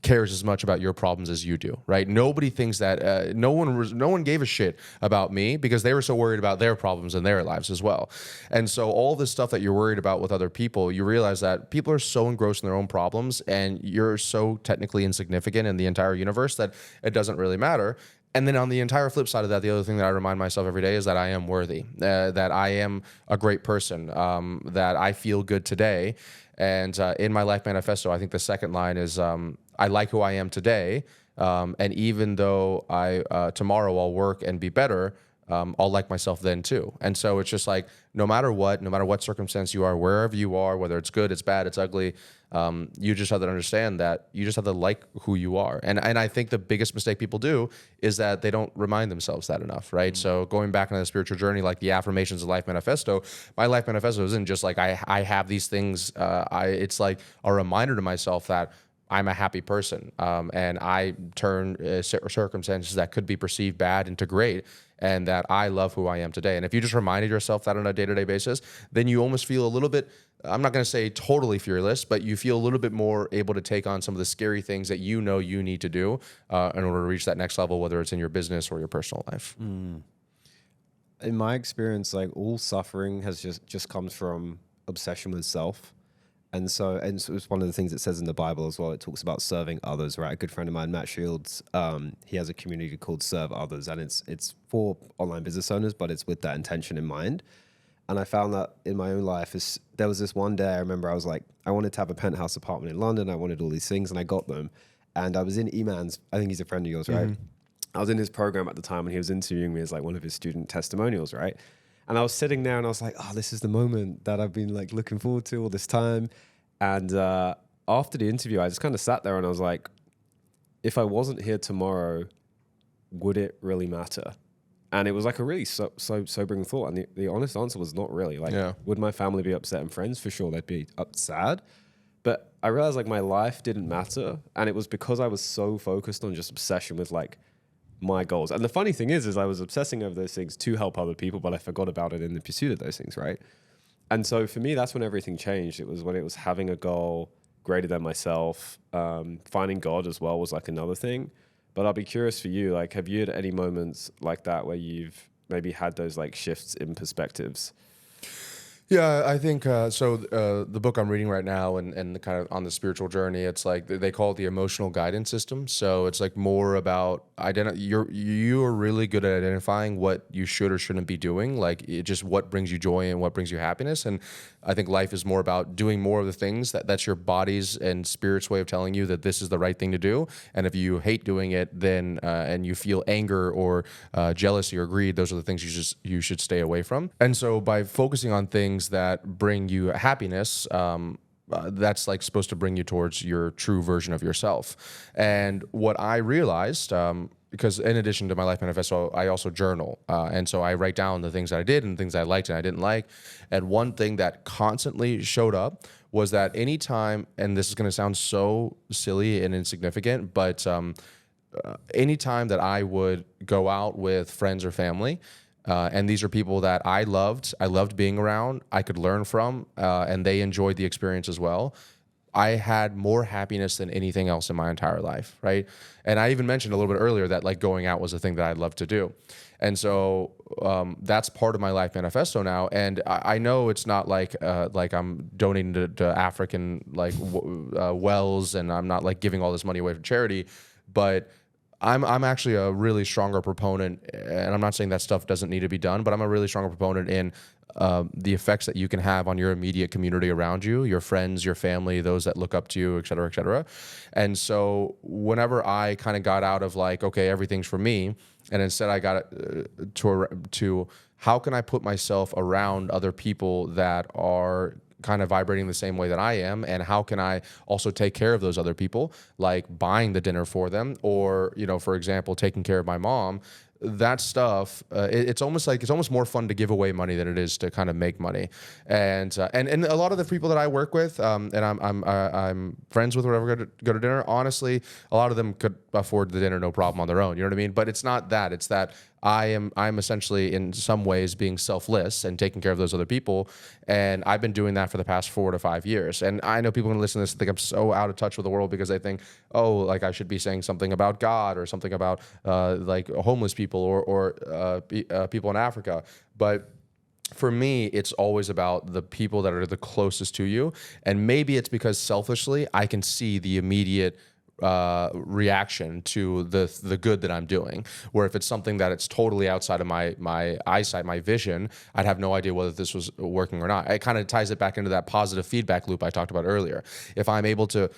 cares as much about your problems as you do, right? Nobody thinks that no one gave a shit about me, because they were so worried about their problems in their lives as well. And so all this stuff that you're worried about with other people, you realize that people are so engrossed in their own problems, and you're so technically insignificant in the entire universe that it doesn't really matter. And then on the entire flip side of that, the other thing that I remind myself every day is that I am worthy, that I am a great person, that I feel good today. And in my life manifesto, I think the second line is, I like who I am today, and even though tomorrow I'll work and be better, I'll like myself then too. And so it's just like, no matter what circumstance you are, wherever you are, whether it's good, it's bad, it's ugly, you just have to understand that you just have to like who you are. And I think the biggest mistake people do is that they don't remind themselves that enough, right? Mm-hmm. So going back into the spiritual journey, like the affirmations of Life Manifesto, my Life Manifesto isn't just like I have these things. It's like a reminder to myself that I'm a happy person, and I turn circumstances that could be perceived bad into great, and that I love who I am today. And if you just reminded yourself that on a day-to-day basis, then you almost feel a little bit, I'm not going to say totally fearless, but you feel a little bit more able to take on some of the scary things that you know you need to do in order to reach that next level, whether it's in your business or your personal life. In my experience, like all suffering has just comes from obsession with self. And so it's one of the things it says in the Bible as well. It talks about serving others, right? A good friend of mine, Matt Shields, he has a community called Serve Others, and it's for online business owners, but it's with that intention in mind. And I found that in my own life, there was this one day I remember I was like, I wanted to have a penthouse apartment in London. I wanted all these things, and I got them. And I was in Eman's, I think he's a friend of yours, right? I was in his program at the time, and he was interviewing me as like one of his student testimonials, right? And I was sitting there and I was like, oh, this is the moment that I've been like looking forward to all this time. And after the interview, I just kind of sat there and I was like, if I wasn't here tomorrow, would it really matter? And it was like a really sobering thought. And the honest answer was not really. Like, would my family be upset and friends? For sure, they'd be sad. But I realized like my life didn't matter. And it was because I was so focused on just obsession with like my goals. And the funny thing is I was obsessing over those things to help other people, but I forgot about it in the pursuit of those things, right? And so for me, that's when everything changed. It was when it was having a goal greater than myself. Finding God as well was like another thing. But I'll be curious for you, like, have you had any moments like that where you've maybe had those like shifts in perspectives? Yeah, I think the book I'm reading right now and the kind of on the spiritual journey, it's like they call it the emotional guidance system. So it's like more about you're really good at identifying what you should or shouldn't be doing, like just what brings you joy and what brings you happiness. And I think life is more about doing more of the things that's your body's and spirit's way of telling you that this is the right thing to do. And if you hate doing it, then and you feel anger or jealousy or greed, those are the things you should stay away from. And so by focusing on things that bring you happiness, that's like supposed to bring you towards your true version of yourself. And what I realized, because in addition to my life manifesto, I also journal. And so I write down the things that I did and things I liked and I didn't like. And one thing that constantly showed up was that anytime, and this is going to sound so silly and insignificant, but anytime that I would go out with friends or family, and these are people that I loved being around, I could learn from, and they enjoyed the experience as well. I had more happiness than anything else in my entire life, right? And I even mentioned a little bit earlier that like going out was a thing that I'd love to do. And so that's part of my life manifesto now. And I know it's not like I'm donating to African like wells, and I'm not like giving all this money away for charity, but I'm actually a really stronger proponent, and I'm not saying that stuff doesn't need to be done, but I'm a really stronger proponent in the effects that you can have on your immediate community around you, your friends, your family, those that look up to you, et cetera, et cetera. And so whenever I kind of got out of like, okay, everything's for me, and instead I got to how can I put myself around other people that are kind of vibrating the same way that I am, and how can I also take care of those other people, like buying the dinner for them, or for example, taking care of my mom. That stuff, it's almost more fun to give away money than it is to kind of make money, and a lot of the people that I work with, and I'm friends with, whatever, go to dinner. Honestly, a lot of them could afford the dinner no problem on their own. You know what I mean? But it's not that. It's that I'm essentially in some ways being selfless and taking care of those other people, and I've been doing that for the past 4 to 5 years. And I know people are gonna listen to this and think I'm so out of touch with the world because they think, oh, like I should be saying something about God or something about like homeless people or people in Africa. But for me, it's always about the people that are the closest to you. And maybe it's because selfishly I can see the immediate reaction to the good that I'm doing, where if it's something that it's totally outside of my eyesight, my vision, I'd have no idea whether this was working or not. It kind of ties it back into that positive feedback loop I talked about earlier. If I'm able to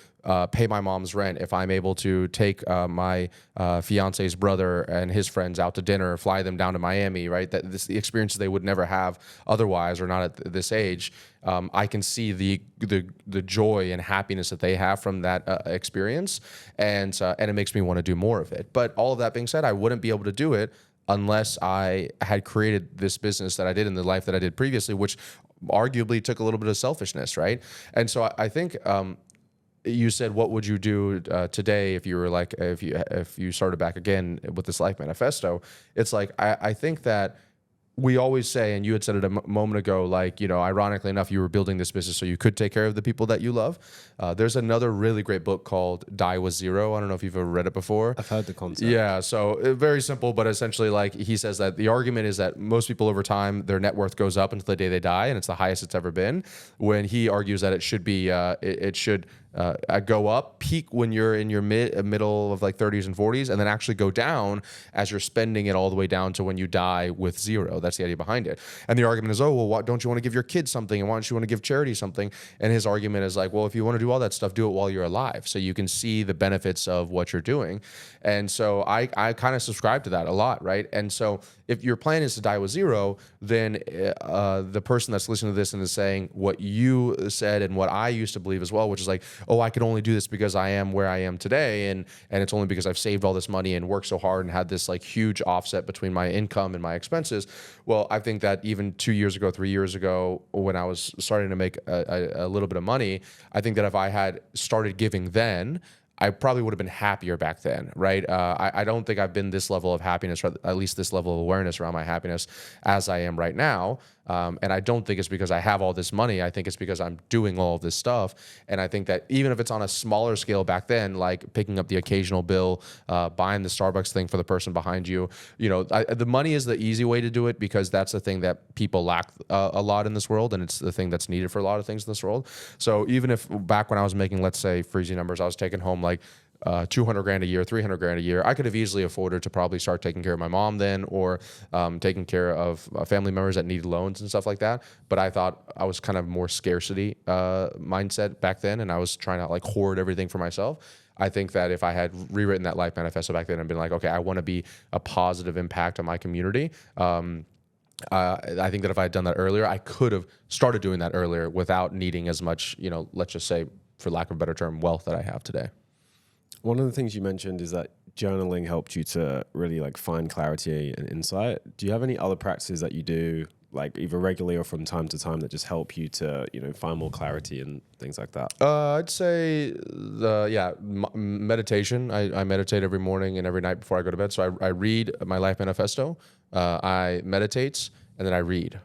pay my mom's rent, if I'm able to take my fiance's brother and his friends out to dinner, fly them down to Miami, right? The experiences they would never have otherwise or not at this age. I can see the joy and happiness that they have from that experience, and it makes me want to do more of it. But all of that being said, I wouldn't be able to do it unless I had created this business that I did in the life that I did previously, which arguably took a little bit of selfishness, right? And so I think you said, what would you do today if you were like if you started back again with this life manifesto? It's like I think that we always say, and you had said it a moment ago, like, ironically enough, you were building this business so you could take care of the people that you love. There's another really great book called Die with Zero. I don't know if you've ever read it before. I've heard the concept. Yeah, so very simple, but essentially, like, he says that the argument is that most people over time, their net worth goes up until the day they die, and it's the highest it's ever been. When he argues that it should be, it should go up, peak when you're in your middle of like 30s and 40s, and then actually go down as you're spending it all the way down to when you die with zero. That's the idea behind it. And the argument is, oh, well, why don't you want to give your kids something? And why don't you want to give charity something? And his argument is like, well, if you want to do all that stuff, do it while you're alive, so you can see the benefits of what you're doing. And so I kind of subscribe to that a lot, right? And so if your plan is to die with zero, then the person that's listening to this and is saying what you said and what I used to believe as well, which is like, oh, I could only do this because I am where I am today, and it's only because I've saved all this money and worked so hard and had this like huge offset between my income and my expenses. Well, I think that even 2 years ago, 3 years ago, when I was starting to make a little bit of money, I think that if I had started giving then, I probably would have been happier back then, right? I don't think I've been this level of happiness, or at least this level of awareness around my happiness as I am right now. And I don't think it's because I have all this money. I think it's because I'm doing all of this stuff. And I think that even if it's on a smaller scale back then, like picking up the occasional bill, buying the Starbucks thing for the person behind you, the money is the easy way to do it, because that's the thing that people lack a lot in this world. And it's the thing that's needed for a lot of things in this world. So even if back when I was making, let's say, freezy numbers, I was taking home like 200 grand a year, 300 grand a year, I could have easily afforded to probably start taking care of my mom then, or taking care of family members that needed loans and stuff like that. But I thought I was kind of more scarcity mindset back then, and I was trying to like hoard everything for myself. I think that if I had rewritten that life manifesto back then and been like, okay, I want to be a positive impact on my community, I think that if I had done that earlier, I could have started doing that earlier without needing as much, let's just say, for lack of a better term, wealth that I have today. One of the things you mentioned is that journaling helped you to really like find clarity and insight. Do you have any other practices that you do, like either regularly or from time to time, that just help you to, find more clarity and things like that? I'd say meditation. I meditate every morning and every night before I go to bed. So I read my life manifesto. I meditate. And then I read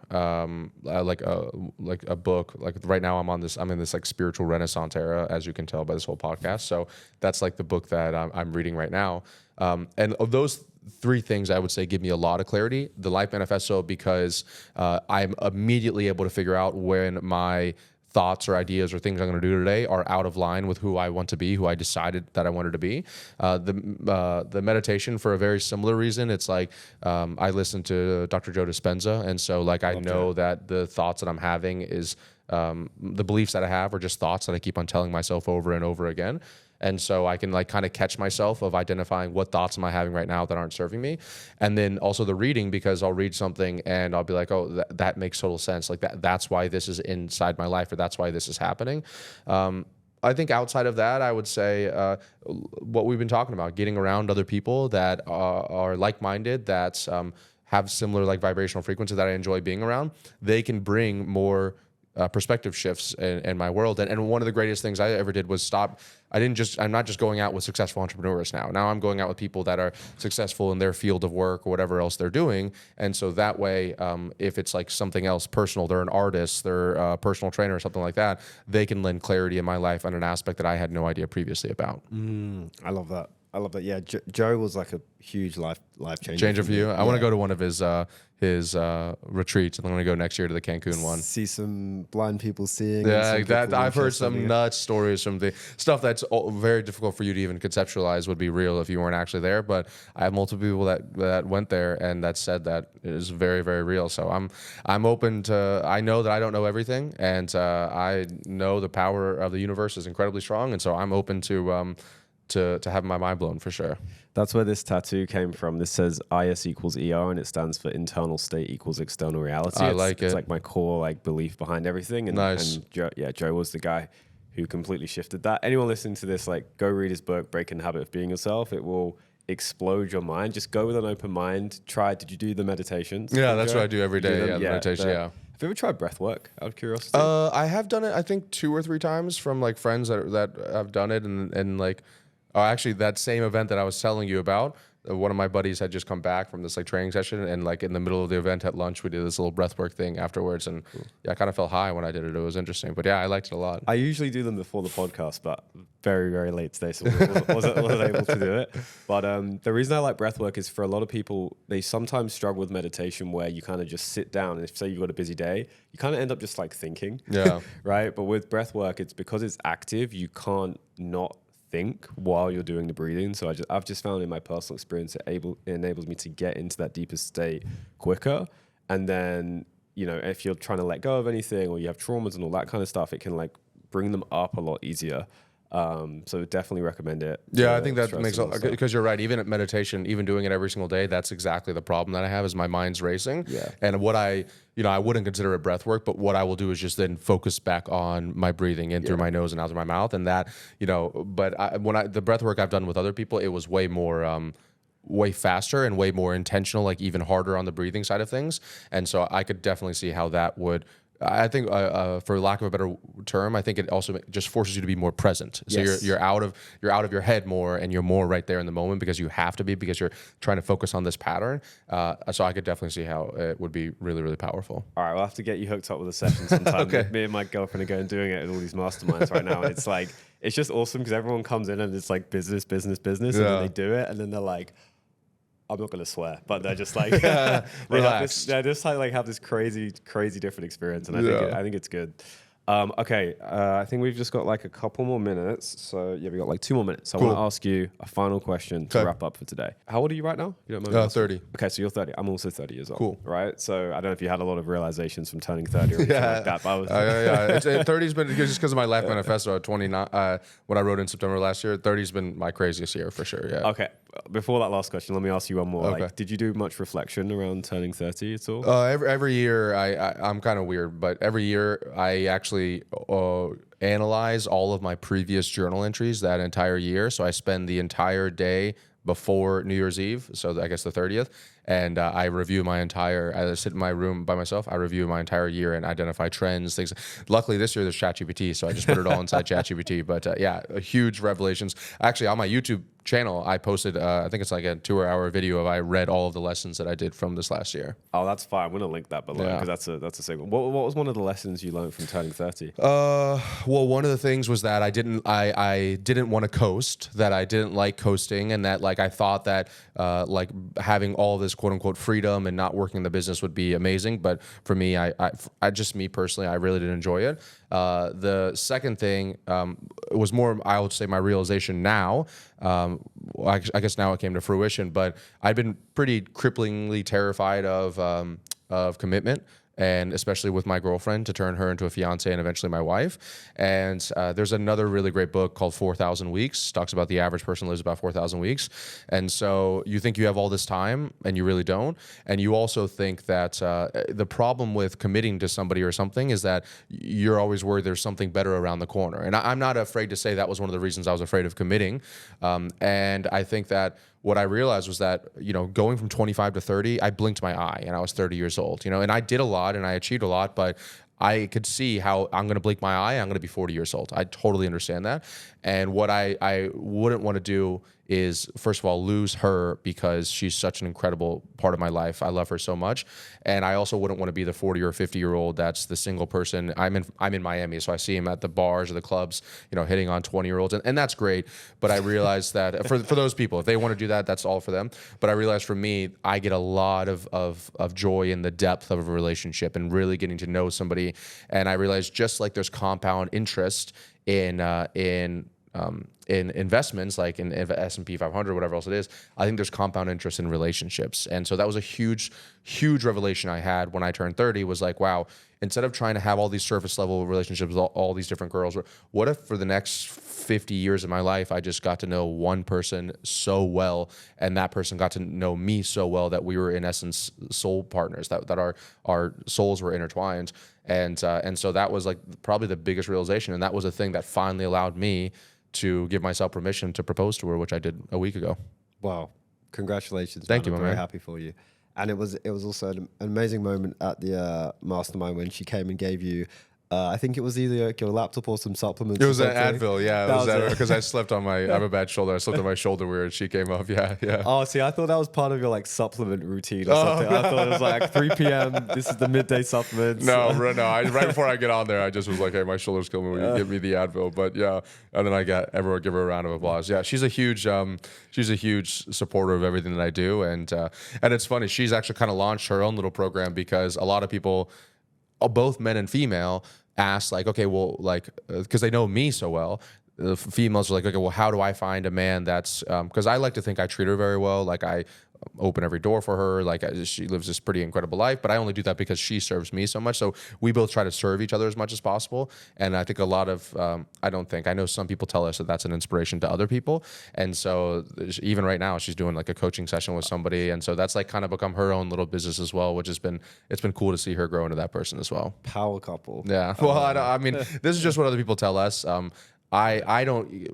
like a book. Like right now, I'm in this like spiritual renaissance era, as you can tell by this whole podcast. So that's like the book that I'm reading right now. And of those three things, I would say give me a lot of clarity. The life manifesto, because I'm immediately able to figure out when my thoughts or ideas or things I'm going to do today are out of line with who I want to be, who I decided that I wanted to be. The meditation, for a very similar reason, it's like I listen to Dr. Joe Dispenza, and so like I know that the thoughts that I'm having is the beliefs that I have are just thoughts that I keep on telling myself over and over again. And so I can like kind of catch myself of identifying what thoughts am I having right now that aren't serving me. And then also the reading, because I'll read something and I'll be like, oh, that makes total sense. Like that's why this is inside my life, or that's why this is happening. I think outside of that, I would say what we've been talking about, getting around other people that are like-minded, that have similar like vibrational frequency that I enjoy being around. They can bring more perspective shifts in my world. And one of the greatest things I ever did was stop. I'm not just going out with successful entrepreneurs now. Now I'm going out with people that are successful in their field of work or whatever else they're doing. And so that way, if it's like something else personal, they're an artist, they're a personal trainer or something like that, they can lend clarity in my life on an aspect that I had no idea previously about. I love that. Yeah, Joe was like a huge life changer for you. I want to go to one of his retreats, and I'm going to go next year to the Cancun one. See some blind people seeing. Yeah, that I've heard some nuts stories from the stuff that's very difficult for you to even conceptualize would be real if you weren't actually there. But I have multiple people that went there and that said that it is very, very real. So I'm open to. I know that I don't know everything, and I know the power of the universe is incredibly strong, and so I'm open to have my mind blown for sure. That's where this tattoo came from. This says IS equals ER, and it stands for internal state equals external reality. It's like my core like belief behind everything. And, nice. And Joe was the guy who completely shifted that. Anyone listening to this, like go read his book, Breaking the Habit of Being Yourself. It will explode your mind. Just go with an open mind. Did you do the meditations? Yeah, that's what I do every day. Yeah, meditation. Yeah. Have you ever tried breath work out of curiosity? I have done it, I think 2 or 3 times from like friends that have done it, and like, actually, that same event that I was telling you about, one of my buddies had just come back from this like training session, and like in the middle of the event at lunch, we did this little breathwork thing afterwards, and I kind of felt high when I did it. It was interesting, but yeah, I liked it a lot. I usually do them before the podcast, but very, very late today, so wasn't able to do it. But the reason I like breathwork is for a lot of people, they sometimes struggle with meditation where you kind of just sit down, and if say you've got a busy day, you kind of end up just like thinking, right? But with breathwork, it's because it's active, you can't not think while you're doing the breathing. So I've just found in my personal experience it enables me to get into that deeper state quicker. And then, you know, if you're trying to let go of anything or you have traumas and all that kind of stuff, it can like bring them up a lot easier. So definitely recommend it. Yeah, I think that stress makes and all stuff. because you're right. Even at meditation, even doing it every single day, that's exactly the problem that I have is my mind's racing. Yeah. And what I wouldn't consider it breath work, but what I will do is just then focus back on my breathing in through my nose and out through my mouth. And that, but the breath work I've done with other people, it was way more, way faster and way more intentional, like even harder on the breathing side of things. And so I could definitely see how that would. I think, for lack of a better term, I think it also just forces you to be more present. So Yes. you're out of your head more, and you're more right there in the moment because you have to be, because you're trying to focus on this pattern. So I could definitely see how it would be really, really powerful. All right, we'll have to get you hooked up with a session sometime. Okay. Me and my girlfriend are going doing it at all these masterminds right now. And it's like, it's just awesome because everyone comes in and it's like business. And then they do it. And then they're like, I'm not going to swear, but they're just like, they just like have this crazy different experience. And I think it's good. Okay, I think we've just got like a couple more minutes. So yeah, we got like 2 more minutes. So I want to ask you a final question to wrap up for today. How old are you right now? You don't mind me asking? 30. Okay, so you're 30. I'm also 30 years old. Cool. Right? So I don't know if you had a lot of realizations from turning 30 or anything like that. But I was 30's been just because of my life manifesto at 29. What I wrote in September last year, 30's been my craziest year for sure. Yeah. Okay. Before that last question, let me ask you one more. Okay. Like, did you do much reflection around turning 30 at all? Every year, I'm kind of weird, but every year I actually analyze all of my previous journal entries that entire year. So I spend the entire day before New Year's Eve, so I guess the 30th, and I review I sit in my room by myself, I review my entire year and identify trends, things. Luckily this year there's ChatGPT, so I just put it all inside ChatGPT, but huge revelations. Actually, on my YouTube channel, I posted, I think it's like a 2-hour video of I read all of the lessons that I did from this last year. Oh, that's fine. I'm going to link that below because that's a segment. What was one of the lessons you learned from turning 30? Well, one of the things was that I didn't want to coast, that I didn't like coasting, and that like I thought that like having all this quote unquote freedom and not working in the business would be amazing. But for me, I just me personally, I really didn't enjoy it. The second thing was more, I would say, my realization now. I guess now it came to fruition, but I've been pretty cripplingly terrified of commitment. And especially with my girlfriend, to turn her into a fiance and eventually my wife. And there's another really great book called 4,000 Weeks. Talks about the average person lives about 4,000 weeks. And so you think you have all this time and you really don't. And you also think that the problem with committing to somebody or something is that you're always worried there's something better around the corner. And I'm not afraid to say that was one of the reasons I was afraid of committing. And I think that what I realized was that, going from 25 to 30, I blinked my eye and I was 30 years old, and I did a lot and I achieved a lot, but I could see how I'm going to blink my eye, I'm going to be 40 years old. I totally understand that. And what I wouldn't want to do is, first of all, lose her because she's such an incredible part of my life. I love her so much. And I also wouldn't want to be the 40 or 50-year-old that's the single person. I'm in Miami, so I see him at the bars or the clubs, hitting on 20-year-olds. And that's great. But I realized that for those people, if they want to do that, that's all for them. But I realized for me, I get a lot of joy in the depth of a relationship and really getting to know somebody. And I realized just like there's compound interest in investments, like in S&P 500, whatever else it is, I think there's compound interest in relationships. And so that was a huge revelation I had when I turned 30, was like, wow, instead of trying to have all these surface level relationships with all these different girls, what if for the next 50 years of my life, I just got to know one person so well, and that person got to know me so well that we were in essence soul partners, that our souls were intertwined. And so that was like probably the biggest realization. And that was a thing that finally allowed me to give myself permission to propose to her, which I did a week ago. Wow. Congratulations. Thank you, I'm my very man. happy for you. And it was also an amazing moment at the mastermind when she came and gave you, I think it was either like your laptop or some supplements. It was or an something. Advil, yeah. It was because I slept on I have a bad shoulder. I slept on my shoulder weird. She came up, yeah. Oh, see, I thought that was part of your like supplement routine or something. I thought it was like 3 p.m. This is the midday supplements. No. Right before I get on there, I just was like, hey, my shoulder's killing me. Will you give me the Advil? But yeah, and then everyone give her a round of applause. Yeah, she's a huge supporter of everything that I do, and it's funny. She's actually kind of launched her own little program because a lot of people, both men and female, asked like, okay, well, like, because they know me so well, the females are like, okay, well, how do I find a man that's, because I like to think I treat her very well. Like open every door for her. Like she lives this pretty incredible life, but I only do that because she serves me so much. So we both try to serve each other as much as possible. And I think a lot of, I know some people tell us that that's an inspiration to other people. And so even right now she's doing like a coaching session with somebody. And so that's like kind of become her own little business as well, which it's been cool to see her grow into that person as well. Power couple. Yeah. Well, I mean, this is just what other people tell us. I don't,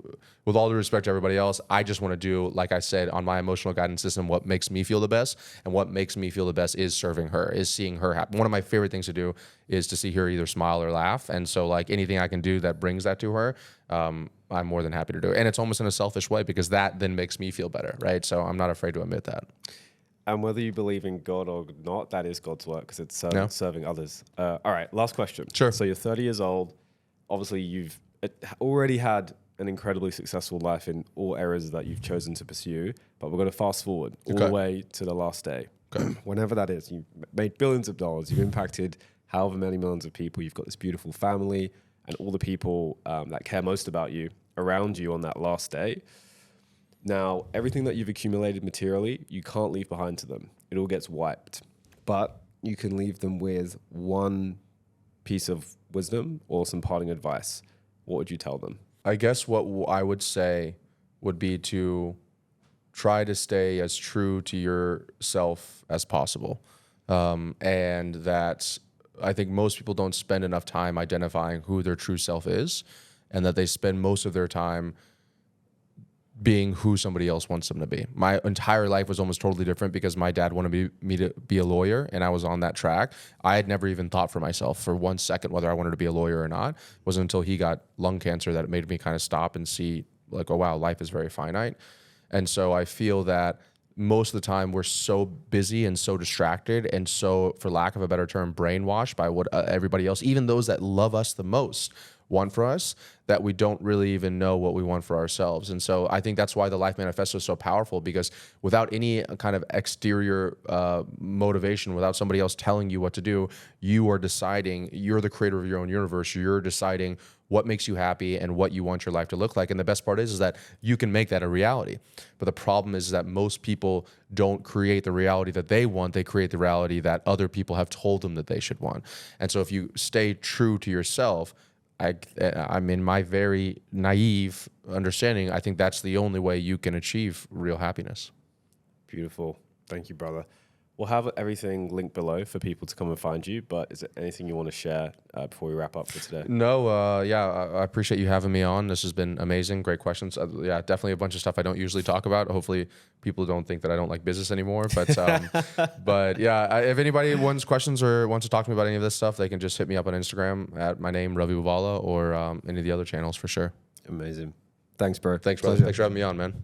with all due respect to everybody else, I just want to do, like I said, on my emotional guidance system, what makes me feel the best. And what makes me feel the best is serving her, is seeing her happy. One of my favorite things to do is to see her either smile or laugh. And so like anything I can do that brings that to her, I'm more than happy to do it. And it's almost in a selfish way because that then makes me feel better, right? So I'm not afraid to admit that. And whether you believe in God or not, that is God's work because it's serving others. All right, last question. Sure. So you're 30 years old. Obviously, you've already had an incredibly successful life in all areas that you've chosen to pursue. But we're going to fast forward all the way to the last day. Okay. Whenever that is, you've made billions of dollars. You've impacted however many millions of people. You've got this beautiful family and all the people that care most about you around you on that last day. Now, everything that you've accumulated materially, you can't leave behind to them. It all gets wiped. But you can leave them with one piece of wisdom or some parting advice. What would you tell them? I guess what I would say would be to try to stay as true to yourself as possible. And that I think most people don't spend enough time identifying who their true self is, and that they spend most of their time being who somebody else wants them to be. My entire life was almost totally different because my dad wanted me to be a lawyer, and I was on that track. I had never even thought for myself for 1 second whether I wanted to be a lawyer or not. It wasn't until he got lung cancer that it made me kind of stop and see like, oh wow, life is very finite. And so I feel that most of the time we're so busy and so distracted and so, for lack of a better term, brainwashed by what everybody else, even those that love us the most, want for us, that we don't really even know what we want for ourselves. And so I think that's why the Life Manifesto is so powerful, because without any kind of exterior motivation, without somebody else telling you what to do, you are deciding, you're the creator of your own universe. You're deciding what makes you happy and what you want your life to look like. And the best part is that you can make that a reality. But the problem is that most people don't create the reality that they want. They create the reality that other people have told them that they should want. And so if you stay true to yourself, I'm in my very naive understanding, I think that's the only way you can achieve real happiness. Beautiful. Thank you, brother. We'll have everything linked below for people to come and find you, but is there anything you want to share before we wrap up for today? No, I appreciate you having me on. This has been amazing. Great questions. Yeah, definitely a bunch of stuff I don't usually talk about. Hopefully people don't think that I don't like business anymore, but but yeah, if anybody wants questions or wants to talk to me about any of this stuff, they can just hit me up on Instagram at my name, Ravi Abuvala, or any of the other channels for sure. Amazing. Thanks, bro. Thanks, brother. Thanks for having me on, man.